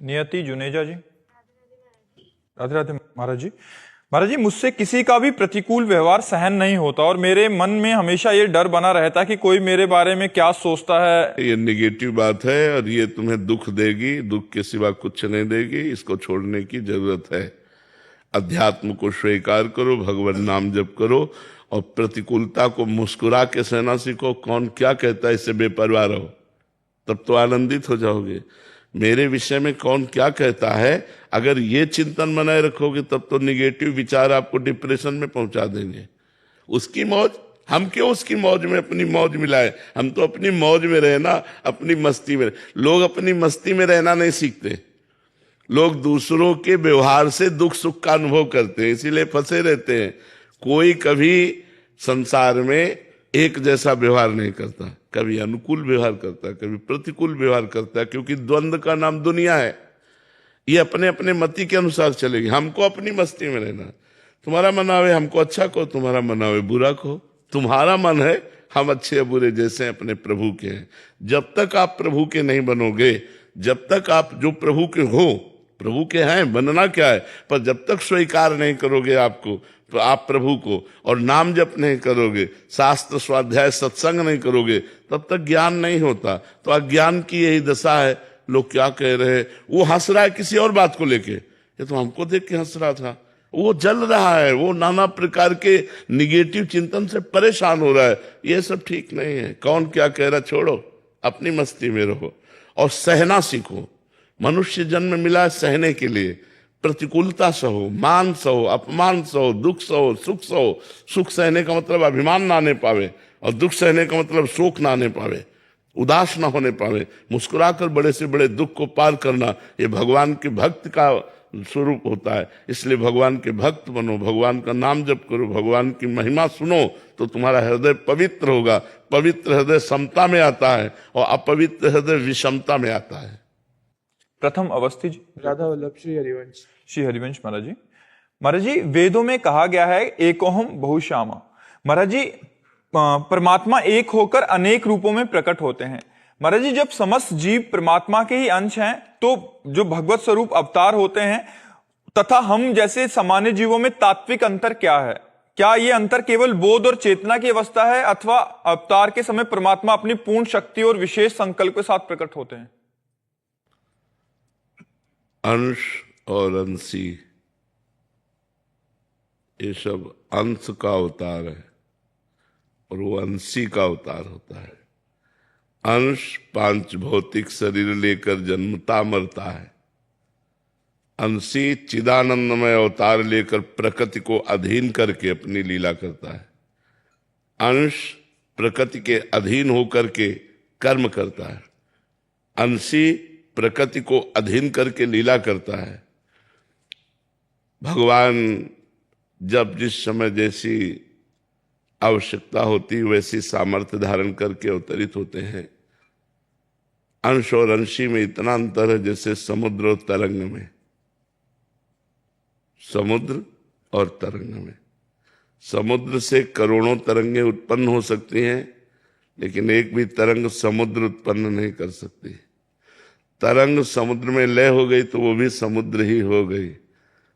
नियति जुनेजा जी। राधे राधे महाराज जी। महाराज जी, मुझसे किसी का भी प्रतिकूल व्यवहार सहन नहीं होता और मेरे मन में हमेशा ये डर बना रहता कि कोई मेरे बारे में क्या सोचता है। ये नेगेटिव बात है और ये तुम्हें दुख देगी, दुख के सिवा कुछ नहीं देगी। इसको छोड़ने की जरूरत है। अध्यात्म को स्वीकार करो, भगवान नाम जप करो और प्रतिकूलता को मुस्कुरा के सहना सीखो। कौन क्या कहता है इससे बेपरवाह रहो, तब तो आनंदित हो जाओगे। मेरे विषय में कौन क्या कहता है, अगर ये चिंतन बनाए रखोगे तब तो निगेटिव विचार आपको डिप्रेशन में पहुंचा देंगे। उसकी मौज, हम क्यों उसकी मौज में अपनी मौज मिलाए? हम तो अपनी मौज में रहना, अपनी मस्ती में। लोग अपनी मस्ती में रहना नहीं सीखते। लोग दूसरों के व्यवहार से दुख सुख का अनुभव करते हैं, इसीलिए फंसे रहते हैं। कोई कभी संसार में एक जैसा व्यवहार नहीं करता, कभी अनुकूल व्यवहार करता है, कभी प्रतिकूल व्यवहार करता है, क्योंकि द्वंद्व का नाम दुनिया है। ये अपने अपने मति के अनुसार चलेगी। हमको अपनी मस्ती में रहना। तुम्हारा मन आवे हमको अच्छा कहो, तुम्हारा मन आवे बुरा कहो। तुम्हारा मन है हम अच्छे या बुरे जैसे अपने प्रभु के हैं। जब तक आप प्रभु के नहीं बनोगे, जब तक आप जो प्रभु के हो, प्रभु के हैं, बनना क्या है, पर जब तक स्वीकार नहीं करोगे आपको, तो आप प्रभु को, और नाम जप नहीं करोगे, शास्त्र स्वाध्याय सत्संग नहीं करोगे, तब तक ज्ञान नहीं होता। तो अज्ञान की यही दशा है। लोग क्या कह रहे हैं, वो हंस रहा है किसी और बात को लेके, ये तो हमको देख के हंस रहा था। वो जल रहा है, वो नाना प्रकार के निगेटिव चिंतन से परेशान हो रहा है। ये सब ठीक नहीं है। कौन क्या कह रहा, छोड़ो, अपनी मस्ती में रहो और सहना सीखो। मनुष्य जन्म मिला सहने के लिए। प्रतिकूलता सहो, मान सहो, अपमान सहो, दुख सहो, सुख सहो। सुख सहने का मतलब अभिमान ना आने पावे, और दुख सहने का मतलब शोक ना आने पावे, उदास ना होने पावे। मुस्कुराकर बड़े से बड़े दुख को पार करना, ये भगवान के भक्त का स्वरूप होता है। इसलिए भगवान के भक्त बनो, भगवान का नाम जप करो, भगवान की महिमा सुनो, तो तुम्हारा हृदय पवित्र होगा। पवित्र हृदय समता में आता है और अपवित्र हृदय विषमता में आता है। प्रथम अवस्थी जी। राधा वल्लभ श्री हरिवंश। श्री हरिवंश महाराज जी। महाराज जी, वेदों में कहा गया है एकोहम बहुश्यामा। महाराज जी, परमात्मा एक होकर अनेक रूपों में प्रकट होते हैं। महाराज जी, जब समस्त जीव परमात्मा के ही अंश हैं, तो जो भगवत स्वरूप अवतार होते हैं तथा हम जैसे सामान्य जीवों में तात्विक अंतर क्या है? क्या ये अंतर केवल बोध और चेतना की अवस्था है, अथवा अवतार के समय परमात्मा अपनी पूर्ण शक्ति और विशेष संकल्प के साथ प्रकट होते हैं? अंश और अंशी, ये सब अंश का अवतार है और वो अंशी का अवतार होता है। अंश पांच भौतिक शरीर लेकर जन्मता मरता है। अंशी चिदानंदमय अवतार लेकर प्रकृति को अधीन करके अपनी लीला करता है। अंश प्रकृति के अधीन होकर के कर्म करता है। अंशी प्रकृति को अधीन करके लीला करता है। भगवान जब जिस समय जैसी आवश्यकता होती वैसी सामर्थ्य धारण करके अवतरित होते हैं। अंश और अंशी में इतना अंतर है जैसे समुद्र और तरंग में। समुद्र और तरंग में, समुद्र से करोड़ों तरंगें उत्पन्न हो सकती हैं, लेकिन एक भी तरंग समुद्र उत्पन्न नहीं कर सकती। तरंग समुद्र में लय हो गई तो वो भी समुद्र ही हो गई,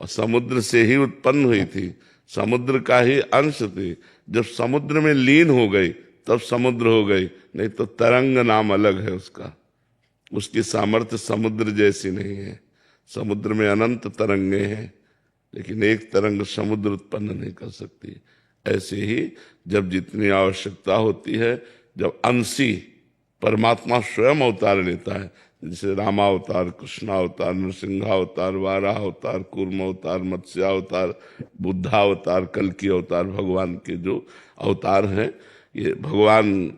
और समुद्र से ही उत्पन्न हुई थी, समुद्र का ही अंश थी। जब समुद्र में लीन हो गई तब समुद्र हो गई, नहीं तो तरंग नाम अलग है उसका। उसकी सामर्थ्य समुद्र जैसी नहीं है। समुद्र में अनंत तरंगे हैं, लेकिन एक तरंग समुद्र उत्पन्न नहीं कर सकती। ऐसे ही जब जितनी आवश्यकता होती है, जब अंशी परमात्मा स्वयं अवतार लेता है, जैसे रामावतार, कृष्णावतार, नरसिंहावतार, वाराहावतार, कूर्म अवतार, मत्स्यावतार, बुद्धावतार, कल्कि अवतार, भगवान के जो अवतार हैं, ये भगवान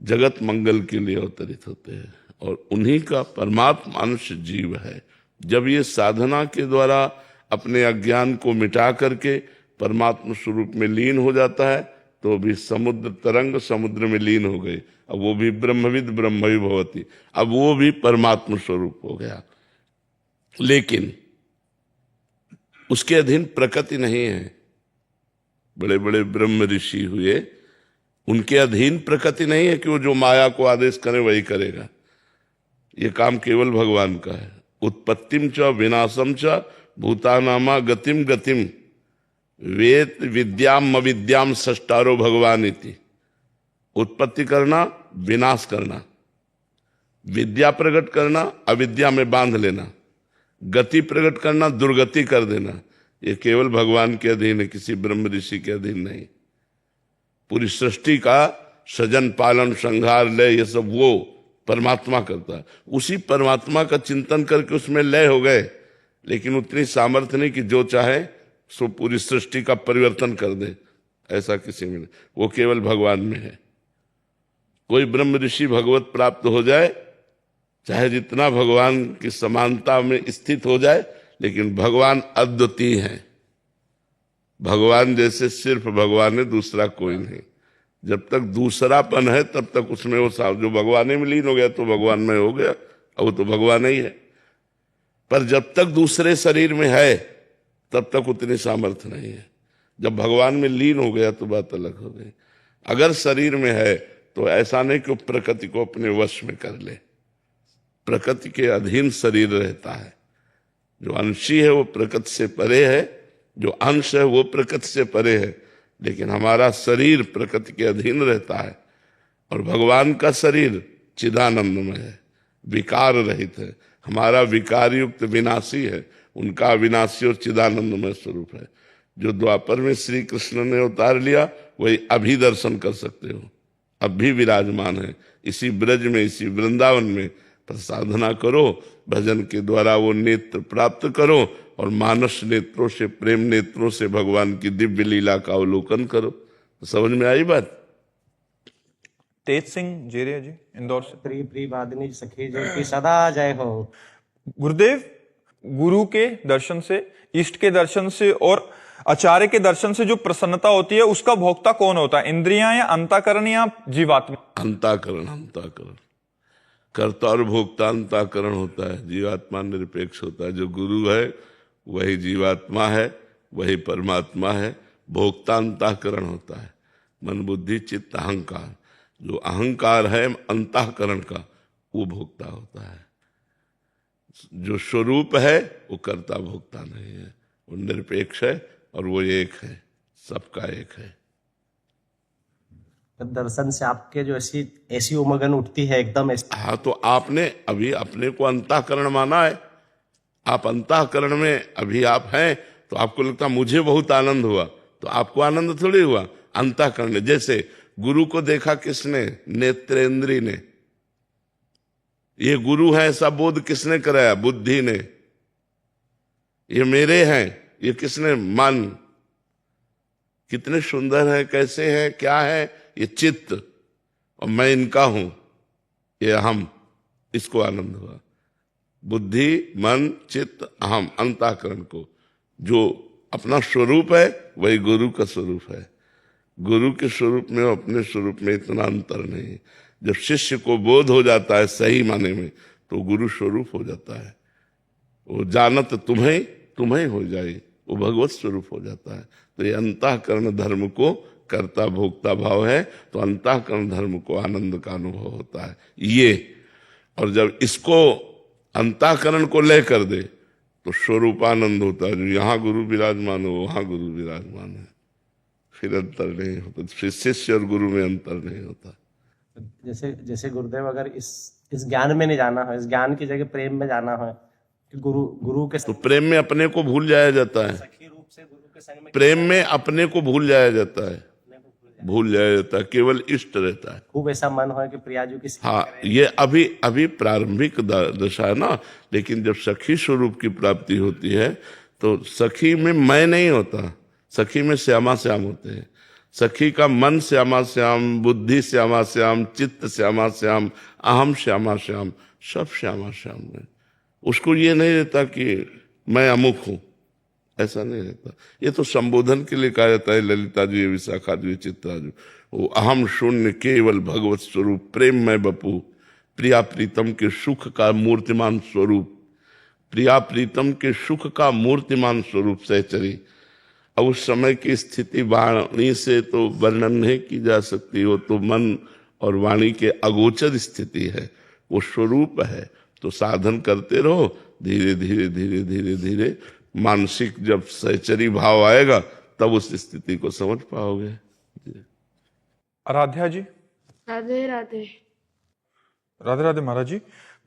जगत मंगल के लिए अवतरित होते हैं और उन्हीं का परमात्मा अंश जीव है। जब ये साधना के द्वारा अपने अज्ञान को मिटा करके परमात्मा स्वरूप में लीन हो जाता है, तो भी समुद्र तरंग समुद्र में लीन हो गई। अब वो भी ब्रह्मविद ब्रह्मवि भवति, अब वो भी परमात्मा स्वरूप हो गया। लेकिन उसके अधीन प्रकृति नहीं है। बड़े बड़े ब्रह्म ऋषि हुए, उनके अधीन प्रकृति नहीं है कि वो जो माया को आदेश करे वही करेगा। ये काम केवल भगवान का है। उत्पत्तिम च विनाशम च भूतानामा गतिम गतिम वेद विद्याम अविद्याम सष्टारो भगवान इति। उत्पत्ति करना, विनाश करना, विद्या प्रकट करना, अविद्या में बांध लेना, गति प्रकट करना, दुर्गति कर देना, ये केवल भगवान के अधीन है, किसी ब्रह्म ऋषि के अधीन नहीं। पूरी सृष्टि का सृजन पालन संहार लय ये सब वो परमात्मा करता है। उसी परमात्मा का चिंतन करके उसमें लय हो गए, लेकिन उतनी सामर्थ्य नहीं कि जो चाहे सो पूरी सृष्टि का परिवर्तन कर दे, ऐसा किसी में नहीं। वो केवल भगवान में है। कोई ब्रह्म ऋषि भगवत प्राप्त हो जाए, चाहे जितना भगवान की समानता में स्थित हो जाए, लेकिन भगवान अद्वितीय है। भगवान जैसे सिर्फ भगवान है, दूसरा कोई नहीं। जब तक दूसरापन है तब तक उसमें वो जो भगवान में लीन हो गया तो भगवान में हो गया, अब वो तो भगवान ही है। पर जब तक दूसरे शरीर में है तब तक उतनी सामर्थ्य नहीं है। जब भगवान में लीन हो गया तो बात अलग हो गई। अगर शरीर में है तो ऐसा नहीं कि प्रकृति को अपने वश में कर ले, प्रकृति के अधीन शरीर रहता है। जो अंशी है वो प्रकृति से परे है, जो अंश है वो प्रकृति से परे है, लेकिन हमारा शरीर प्रकृति के अधीन रहता है। और भगवान का शरीर चिदानंदमय है, विकार रहित है। हमारा विकार युक्त विनाशी है, उनका अविनाशी और चिदानंदमय स्वरूप है। जो द्वापर में श्री कृष्ण ने उतार लिया वही अभी दर्शन कर सकते हो, अब भी विराजमान है इसी ब्रज में, इसी वृंदावन में। पर साधना करो, भजन के द्वारा वो नेत्र प्राप्त करो और मानस नेत्रों से, प्रेम नेत्रों से भगवान की दिव्य लीला का अवलोकन करो। तो समझ में आई बात? तेज सिंह जेरिया जी इंदौर से। प्री प्री बादनी सखी जो की सदा जय हो। गुरुदेव, गुरु के दर्शन से, इष्ट के दर्शन से और आचार्य के दर्शन से जो प्रसन्नता होती है उसका भोक्ता कौन होता है? इंद्रियां या अंतःकरण या जीवात्मा? अंतःकरण, अंतःकरण। कर्ता और भोक्ता अंतःकरण होता है, जीवात्मा निरपेक्ष होता है। जो गुरु है वही जीवात्मा है, वही परमात्मा है। भोक्ता अंतःकरण होता है, मन बुद्धि चित्त अहंकार। जो अहंकार है अंतःकरण का, वो भोक्ता होता है। जो स्वरूप है वो कर्ता भोक्ता नहीं है, वो निरपेक्ष है और वो एक है, सबका एक है। दर्शन से आपके जो ऐसी उमगन उठती है एकदम हाँ, तो आपने अभी अपने को अंतःकरण माना है। आप अंतःकरण में अभी आप हैं तो आपको लगता मुझे बहुत आनंद हुआ, तो आपको आनंद थोड़ी हुआ, अंतःकरण। जैसे गुरु को देखा किसने? नेत्रेंद्री ने। ये गुरु है ऐसा बोध किसने कराया? बुद्धि ने। ये मेरे हैं, ये किसने? मन। कितने सुंदर है, कैसे है, क्या है? ये चित्त, और मैं इनका हूं, ये अहम। इसको आनंद हुआ। बुद्धि, मन, चित्त, अहम, अंतःकरण को जो अपना स्वरूप है वही गुरु का स्वरूप है। गुरु के स्वरूप में और अपने स्वरूप में इतना अंतर नहीं है। जब शिष्य को बोध हो जाता है सही माने में, तो गुरु स्वरूप हो जाता है। वो जानत तुम्हें तुम्हें हो जाए, वो भगवत स्वरूप हो जाता है। तो ये अंतःकरण धर्म को कर्ता भोक्ता भाव है, तो अंतःकरण धर्म को आनंद का अनुभव होता है ये। और जब इसको अंतःकरण को ले कर दे तो स्वरूपानंद होता है। जो यहाँ गुरु विराजमान हो वहां गुरु विराजमान है, फिर अंतर नहीं होता। फिर शिष्य और गुरु में अंतर नहीं होता। जैसे गुरुदेव अगर इस ज्ञान में नहीं जाना है, इस ज्ञान की जगह प्रेम में जाना है कि गुरु के तो प्रेम में अपने को भूल जाया जाता है। सखी रूप से गुरु के संग में प्रेम में अपने को भूल जाया जाता है, भूल जाया जाता है, केवल इष्ट रहता है। खूब ऐसा मन हो कि प्रियाजू की सेवा हाँ, करें। ये अभी प्रारंभिक दशा है ना। लेकिन जब सखी स्वरूप की प्राप्ति होती है तो सखी में मैं नहीं होता, सखी में श्यामा श्याम होते हैं। सखी का मन श्यामा श्याम, बुद्धि श्यामा श्याम, चित्त श्यामा श्याम, अहम श्यामा श्याम, सब श्यामा श्याम में। उसको ये नहीं रहता कि मैं अमुक हूं, ऐसा नहीं रहता। ये तो संबोधन के लिए कहा जाता है, ललिता जी, विशाखा जी, चित्रा जी। वो अहम शून्य केवल भगवत स्वरूप, प्रेम में बपू, प्रिया प्रीतम के सुख का मूर्तिमान स्वरूप, प्रिया प्रीतम के सुख का मूर्तिमान स्वरूप सहचरी। अब उस समय की स्थिति वाणी से तो वर्णन नहीं की जा सकती, वो तो मन और वाणी के अगोचर स्थिति है, वो स्वरूप है। तो साधन करते रहो, धीरे धीरे धीरे धीरे धीरे मानसिक जब सहचरी भाव आएगा तब उस स्थिति को समझ पाओगे। आराध्या जी। राधे राधे। राधे राधे महाराज जी।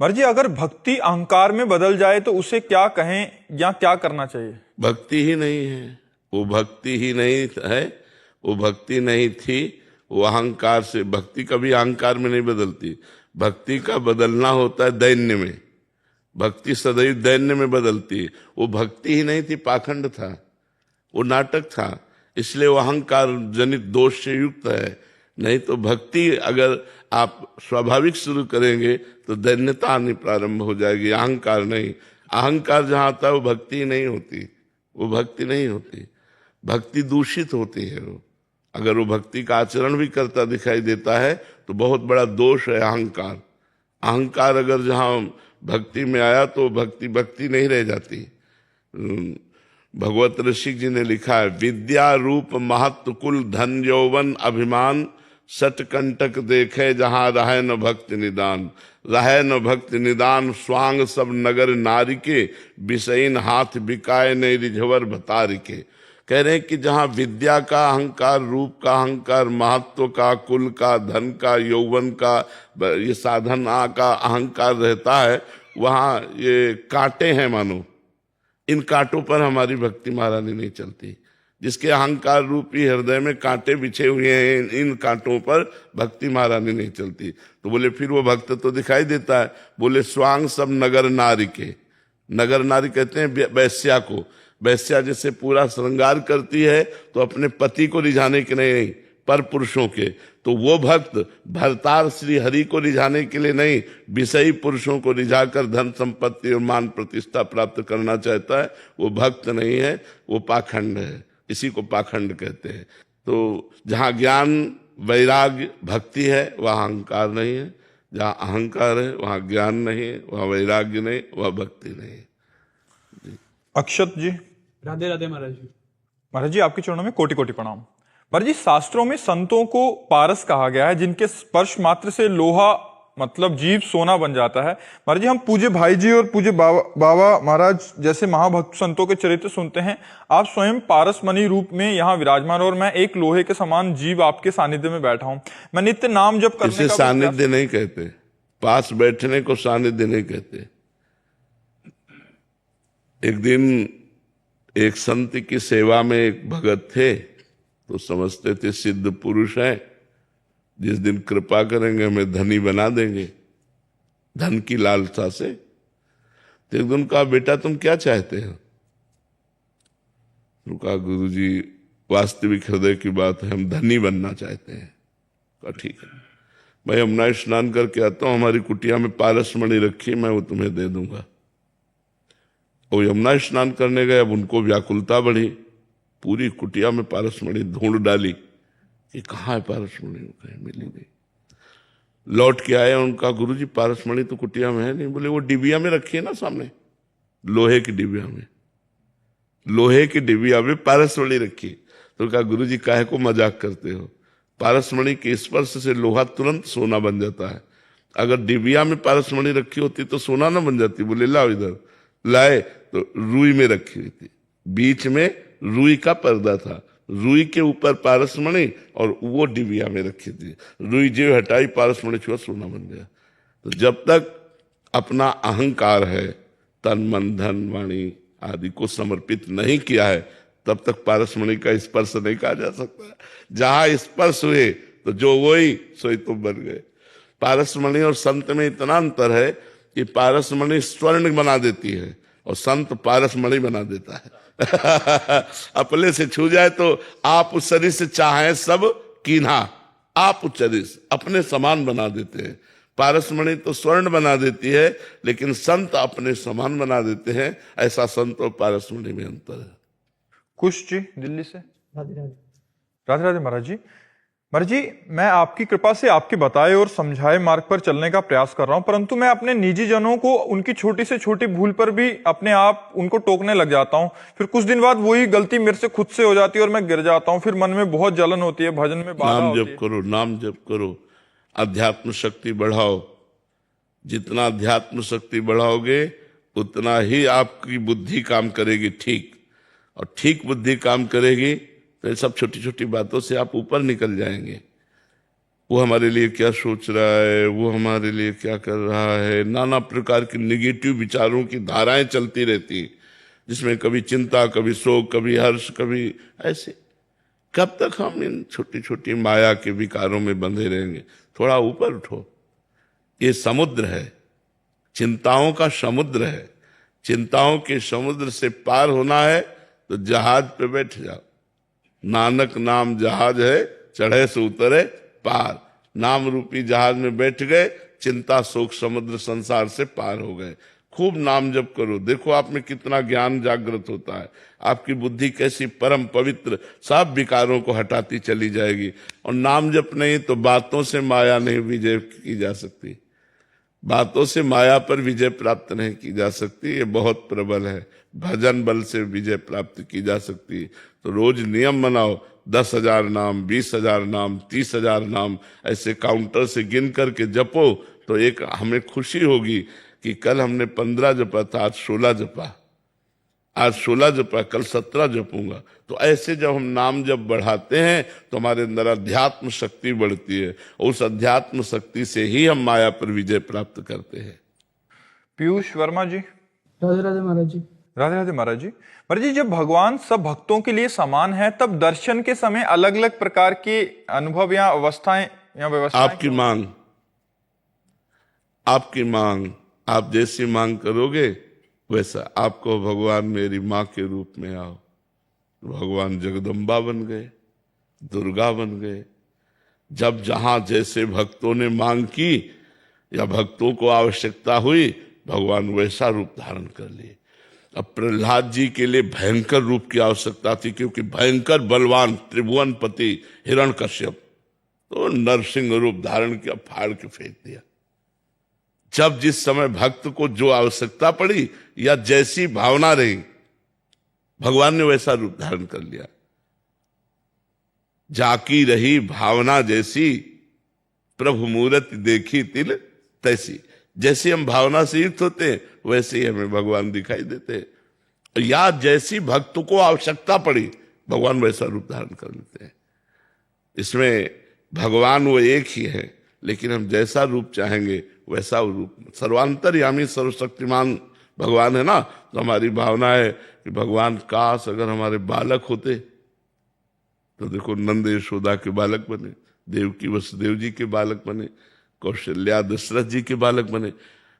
महाराज जी, अगर भक्ति अहंकार में बदल जाए तो उसे क्या कहें या क्या करना चाहिए? भक्ति ही नहीं है, वो भक्ति ही नहीं है, वो भक्ति नहीं थी, वो अहंकार से। भक्ति कभी अहंकार में नहीं बदलती, भक्ति का बदलना होता है दैन्य में। भक्ति सदैव दैन्य में बदलती है। वो भक्ति ही नहीं थी, पाखंड था, वो नाटक था, इसलिए वो अहंकार जनित दोष से युक्त है। नहीं तो भक्ति अगर आप स्वाभाविक शुरू करेंगे तो दैन्यता आनी प्रारंभ हो जाएगी, अहंकार नहीं। अहंकार जहां आता है वो भक्ति नहीं होती, वो भक्ति नहीं होती, भक्ति दूषित होती है। वो अगर वो भक्ति का आचरण भी करता दिखाई देता है तो बहुत बड़ा दोष है अहंकार। अहंकार अगर जहां भक्ति में आया तो भक्ति भक्ति नहीं रह जाती। भगवत ऋषि जी ने लिखा है, विद्या रूप महत्व कुल धन यौवन अभिमान सट कंटक देखे जहां रहे न भक्ति निदान। रहे न भक्ति निदान स्वांग सब नगर नारी के विषयीन हाथ बिकाए नहीं रिझवर भतारी के। कह रहे हैं कि जहां विद्या का अहंकार, रूप का अहंकार, महत्व का, कुल का, धन का, यौवन का, ये साधना का अहंकार रहता है, वहां ये कांटे हैं मानो। इन कांटों पर हमारी भक्ति महारानी नहीं चलती। जिसके अहंकार रूपी हृदय में कांटे बिछे हुए हैं, इन कांटों पर भक्ति महारानी नहीं चलती। तो बोले फिर वो भक्त तो दिखाई देता है। बोले स्वांग सब नगर नारी के। नगर नारी कहते हैं वैश्या को। वैश्या जैसे पूरा श्रृंगार करती है तो अपने पति को रिझाने के नहीं, पर पुरुषों के। तो वो भक्त भरतार श्री हरि को रिझाने के लिए नहीं, विषयी पुरुषों को रिझाकर धन संपत्ति और मान प्रतिष्ठा प्राप्त करना चाहता है, वो भक्त नहीं है, वो पाखंड है। इसी को पाखंड कहते हैं। तो जहाँ ज्ञान वैराग्य भक्ति है वहाँ अहंकार नहीं है, जहाँ अहंकार है वहाँ ज्ञान नहीं है, वहाँ वैराग्य नहीं, वहाँ भक्ति नहीं है। अक्षत जी। राधे राधे महाराज जी। महाराज जी, आपके चरणों में कोटि कोटि प्रणाम। महाराज जी, शास्त्रों में संतों को पारस कहा गया है, जिनके स्पर्श मात्र से लोहा मतलब जीव सोना बन जाता है। महाराज जी, हम पूज्य भाई जी और पूज्य बाबा महाराज जैसे महाभक्त संतों के चरित्र सुनते हैं। आप स्वयं पारस मणि रूप में यहाँ विराजमान, और मैं एक लोहे के समान जीव आपके सानिध्य में बैठा हूँ। मैं नित्य नाम जप करने इसे का सानिध्य नहीं कहते, पास बैठने को सानिध्य नहीं कहते। एक दिन एक संत की सेवा में एक भगत थे, तो समझते थे सिद्ध पुरुष है, जिस दिन कृपा करेंगे हमें धनी बना देंगे, धन की लालसा से। तो एक दिन कहा, बेटा तुम क्या चाहते हो? तो कहा, गुरुजी वास्तविक हृदय की बात है, हम धनी बनना चाहते हैं। कहा ठीक है, मैं यमुना स्नान करके आता हूं, हमारी कुटिया में पारस मणि रखी, मैं वो तुम्हें दे दूंगा। और यमुना स्नान करने गए, अब उनको व्याकुलता बढ़ी, पूरी कुटिया में पारस मणि ढूंढ डाली कि कहाँ है पारस मणि, कहीं मिली नहीं। लौट के आए, उनका गुरुजी पारस मणि तो कुटिया में है नहीं। बोले वो डिबिया में रखी है ना सामने, लोहे की डिबिया में, लोहे की डिबिया में पारस मणि रखी। तो कहा, गुरुजी काहे को मजाक करते हो? पारस मणि के स्पर्श से लोहा तुरंत सोना बन जाता है। अगर डिबिया में पारस मणि रखी होती तो सोना ना बन जाती। बोले लाओ इधर। लाए तो रुई में रखी हुई थी, बीच में रुई का पर्दा था, रुई के ऊपर पारस मणि और वो डिबिया में रखी थी। रुई जो हटाई, पारस मणि छुआ, सोना बन गया। तो जब तक अपना अहंकार है, तन मन धन वाणी आदि को समर्पित नहीं किया है, तब तक पारस मणि का स्पर्श नहीं कहा जा सकता। जहां स्पर्श हुए तो जो वही सोई तुम बन गए। पारस मणि और संत में इतना अंतर है कि पारस मणि स्वर्ण बना देती है और संत पारस मणि बना देता है। अपने से छू जाए तो आप उस शरीर से चाहें सब कीन्हा, आप उस शरीर अपने समान बना देते हैं। पारस मणि तो स्वर्ण बना देती है, लेकिन संत अपने समान बना देते हैं। ऐसा संत और पारस मणि में अंतर है। कुश जी दिल्ली से। राधे राधे। राधे राधे महाराज जी। महाराज जी, मैं आपकी कृपा से आपके बताए और समझाए मार्ग पर चलने का प्रयास कर रहा हूं, परंतु मैं अपने निजी जनों को उनकी छोटी से छोटी भूल पर भी अपने आप उनको टोकने लग जाता हूं। फिर कुछ दिन बाद वही गलती मेरे से खुद से हो जाती है और मैं गिर जाता हूं। फिर मन में बहुत जलन होती है, भजन में बाधा होती है। नाम जप करो, नाम जप करो, अध्यात्म शक्ति बढ़ाओ। जितना अध्यात्म शक्ति बढ़ाओगे उतना ही आपकी बुद्धि काम करेगी ठीक, और ठीक बुद्धि काम करेगी तो ये सब छोटी छोटी बातों से आप ऊपर निकल जाएंगे। वो हमारे लिए क्या सोच रहा है, वो हमारे लिए क्या कर रहा है, नाना प्रकार की निगेटिव विचारों की धाराएं चलती रहती हैं, जिसमें कभी चिंता, कभी शोक, कभी हर्ष, कभी ऐसे। कब तक हम इन छोटी छोटी माया के विकारों में बंधे रहेंगे? थोड़ा ऊपर उठो। ये समुद्र है, चिंताओं का समुद्र है। चिंताओं के समुद्र से पार होना है तो जहाज पे बैठ जाओ। नानक नाम जहाज है, चढ़े से उतरे पार। नाम रूपी जहाज में बैठ गए, चिंता शोक समुद्र संसार से पार हो गए। खूब नाम जप करो, देखो आप में कितना ज्ञान जागृत होता है। आपकी बुद्धि कैसी परम पवित्र सब विकारों को हटाती चली जाएगी। और नाम जप नहीं तो बातों से माया नहीं विजय की जा सकती। बातों से माया पर विजय प्राप्त नहीं की जा सकती, ये बहुत प्रबल है। भजन बल से विजय प्राप्त की जा सकती है। तो रोज नियम बनाओ, 10,000 नाम, 20,000 नाम, 30,000 नाम ऐसे काउंटर से गिन करके जपो। तो एक हमें खुशी होगी कि कल हमने 15 जपा था, आज 16 जपा, आज 16 जपा, कल 17 जपूंगा। तो ऐसे जब हम नाम जब बढ़ाते हैं तो हमारे अंदर अध्यात्म शक्ति बढ़ती है, और उस अध्यात्म शक्ति से ही हम माया पर विजय प्राप्त करते हैं। पीयूष वर्मा जी। राधे राधे महाराज जी। राधे राधे महाराज जी। महाराज जी, जब भगवान सब भक्तों के लिए समान है तब दर्शन के समय अलग अलग प्रकार के अनुभव या अवस्थाएं या व्यवस्थाएं आपकी मांग आप जैसी मांग करोगे वैसा। आपको भगवान मेरी माँ के रूप में आओ, भगवान जगदम्बा बन गए, दुर्गा बन गए। जब जहां जैसे भक्तों ने मांग की या भक्तों को आवश्यकता हुई, भगवान वैसा रूप धारण कर लिए। अब प्रहलाद जी के लिए भयंकर रूप की आवश्यकता थी, क्योंकि भयंकर बलवान त्रिभुवनपति हिरण्यकश्यप, तो नरसिंह रूप धारण किया, फाड़ के फेंक दिया। जब जिस समय भक्त को जो आवश्यकता पड़ी या जैसी भावना रही, भगवान ने वैसा रूप धारण कर लिया। जाकी रही भावना जैसी, प्रभु मूरत देखी तिल तैसी। जैसे हम भावना से युक्त होते हैं वैसे ही हमें भगवान दिखाई देते हैं। या जैसी भक्त को आवश्यकता पड़ी, भगवान वैसा रूप धारण कर लेते हैं। इसमें भगवान वो एक ही है, लेकिन हम जैसा रूप चाहेंगे वैसा रूप। सर्वांतर्यामी सर्वशक्तिमान भगवान है ना, तो हमारी भावना है कि भगवान काश अगर हमारे बालक होते। तो देखो नंद यशोदा के बालक बने, देवकी वसुदेव जी के बालक बने, कौशल्या दशरथ जी के बालक बने।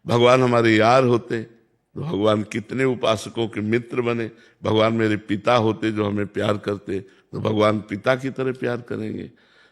भगवान हमारे यार होते तो भगवान कितने उपासकों के मित्र बने। भगवान मेरे पिता होते जो हमें प्यार करते, तो भगवान पिता की तरह प्यार करेंगे।